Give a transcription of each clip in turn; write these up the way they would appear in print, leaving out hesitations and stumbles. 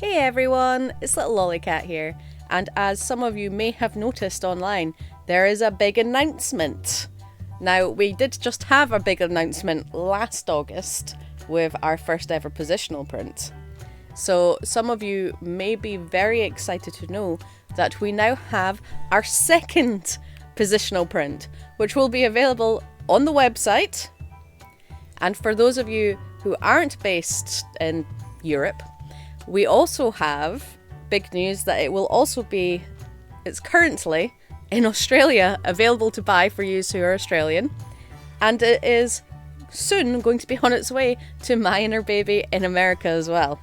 Hey everyone, it's Little Lollycat here, and as some of you may have noticed online, there is a big announcement. Now, we did just have a big announcement last August with our first ever positional print. So some of you may be very excited to know that we now have our second positional print, which will be available on the website. And for those of you who aren't based in Europe, we also have big news that it's currently in Australia available to buy for you who are Australian, and it is soon going to be on its way to my inner baby in America as well.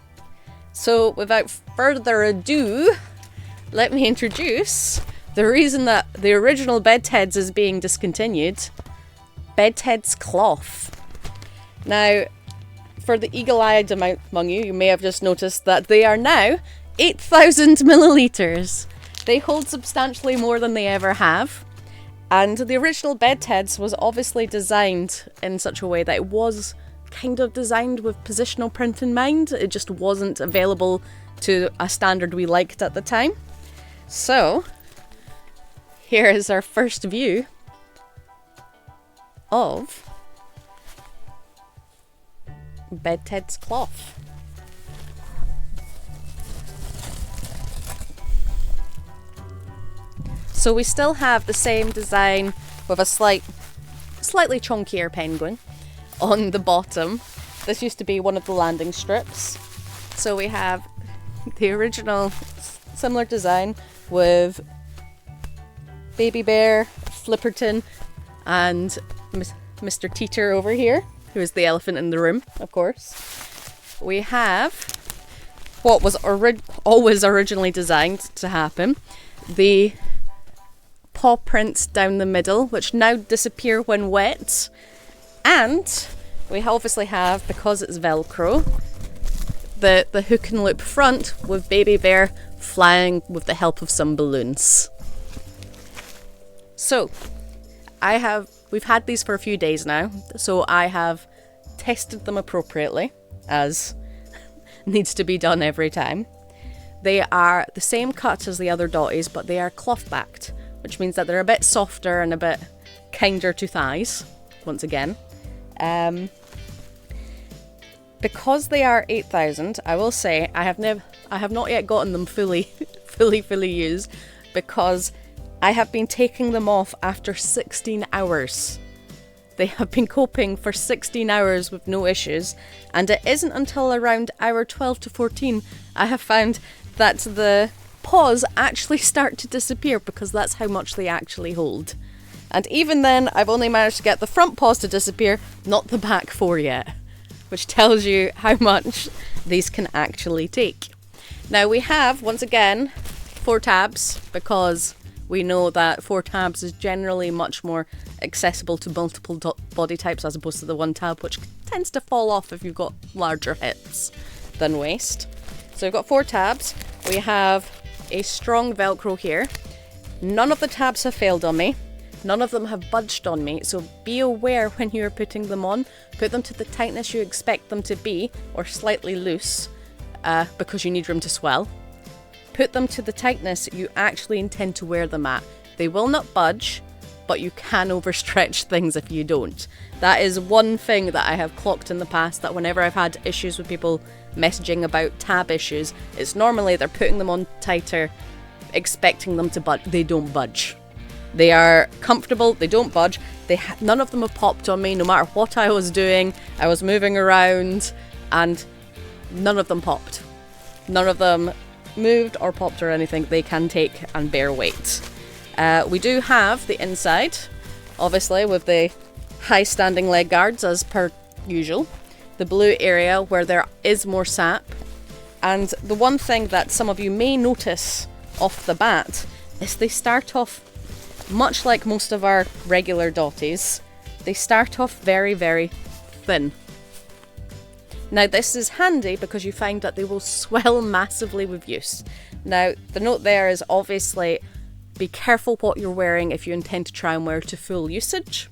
So without further ado, let me introduce the reason that the original Bedheads is being discontinued, Bedheads Cloth. Now, for the eagle-eyed among you, you may have just noticed that they are now 8,000 millilitres. They hold substantially more than they ever have. And the original Bedheads was obviously designed in such a way that it was kind of designed with positional print in mind. It just wasn't available to a standard we liked at the time. So, here is our first view of Bedheads Cloth. So we still have the same design with a slightly chunkier penguin on the bottom. This used to be one of the landing strips. So we have the original similar design with Baby Bear, Flipperton, and Mr. Teeter over here, who is the elephant in the room, of course. We have what was always originally designed to happen, the paw prints down the middle, which now disappear when wet. And we obviously have, because it's Velcro, the hook and loop front with Baby Bear flying with the help of some balloons. So, we've had these for a few days now, so I have tested them appropriately, as needs to be done every time. They are the same cut as the other dotties, but they are cloth backed, which means that they're a bit softer and a bit kinder to thighs, once again. Because they are 8,000, I will say I have not yet gotten them fully used, because I have been taking them off after 16 hours. They have been coping for 16 hours with no issues, and it isn't until around hour 12 to 14 I have found that the paws actually start to disappear, because that's how much they actually hold. And even then, I've only managed to get the front paws to disappear, not the back four yet, which tells you how much these can actually take. Now we have, once again, 4 tabs, because we know that 4 tabs is generally much more accessible to multiple body types as opposed to the 1 tab, which tends to fall off if you've got larger hips than waist. So we've got 4 tabs. We have a strong Velcro here. None of the tabs have failed on me. None of them have budged on me, so be aware when you're putting them on. Put them to the tightness you expect them to be, or slightly loose, because you need room to swell. Put them to the tightness you actually intend to wear them at. They will not budge, but you can overstretch things if you don't. That is one thing that I have clocked in the past, that whenever I've had issues with people messaging about tab issues, it's normally they're putting them on tighter, expecting them to budge. They don't budge. They are comfortable, they don't budge. None of them have popped on me, no matter what I was doing. I was moving around, and none of them popped. None of them moved or popped or anything. They can take and bear weight. We do have the inside, obviously, with the high standing leg guards as per usual. The blue area where there is more sap. And the one thing that some of you may notice off the bat is they start off, much like most of our regular dotties, they start off very, very thin. Now this is handy because you find that they will swell massively with use. Now the note there is obviously be careful what you're wearing if you intend to try and wear to full usage,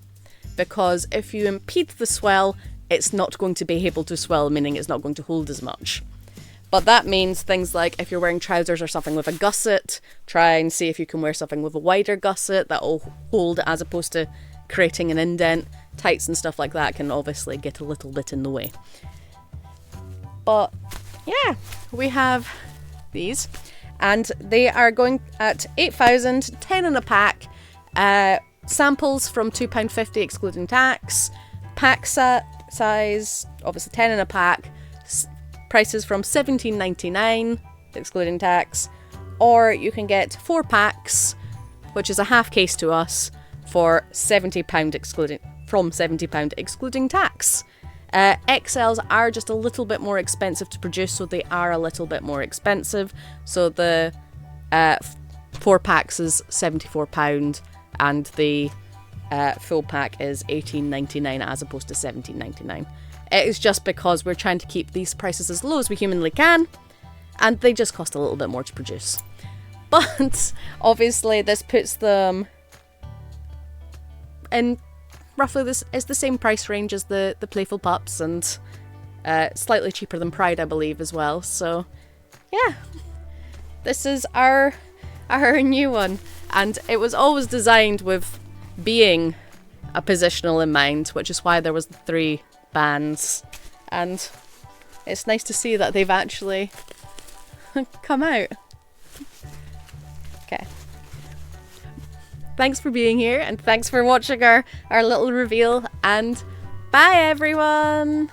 because if you impede the swell, it's not going to be able to swell, meaning it's not going to hold as much. But that means things like if you're wearing trousers or something with a gusset, try and see if you can wear something with a wider gusset that will hold, as opposed to creating an indent. Tights and stuff like that can obviously get a little bit in the way. But yeah, we have these, and they are going at 8,000, 10 in a pack. Samples from £2.50 excluding tax. Pack size, obviously 10 in a pack. Prices from £17.99 excluding tax. Or you can get 4 packs, which is a half case to us, for £70 excluding tax. XLs are just a little bit more expensive to produce, so they are a little bit more expensive. So the 4 packs is £74, and the full pack is £18.99 as opposed to £17.99. It is just because we're trying to keep these prices as low as we humanly can, and they just cost a little bit more to produce. But obviously this puts them in roughly this is the same price range as the Playful Pups, and slightly cheaper than Pride, I believe, as well. So yeah, this is our new one, and it was always designed with being a positional in mind, which is why there was the 3 bands, and it's nice to see that they've actually come out. Okay. Thanks for being here, and thanks for watching our little reveal, and bye everyone!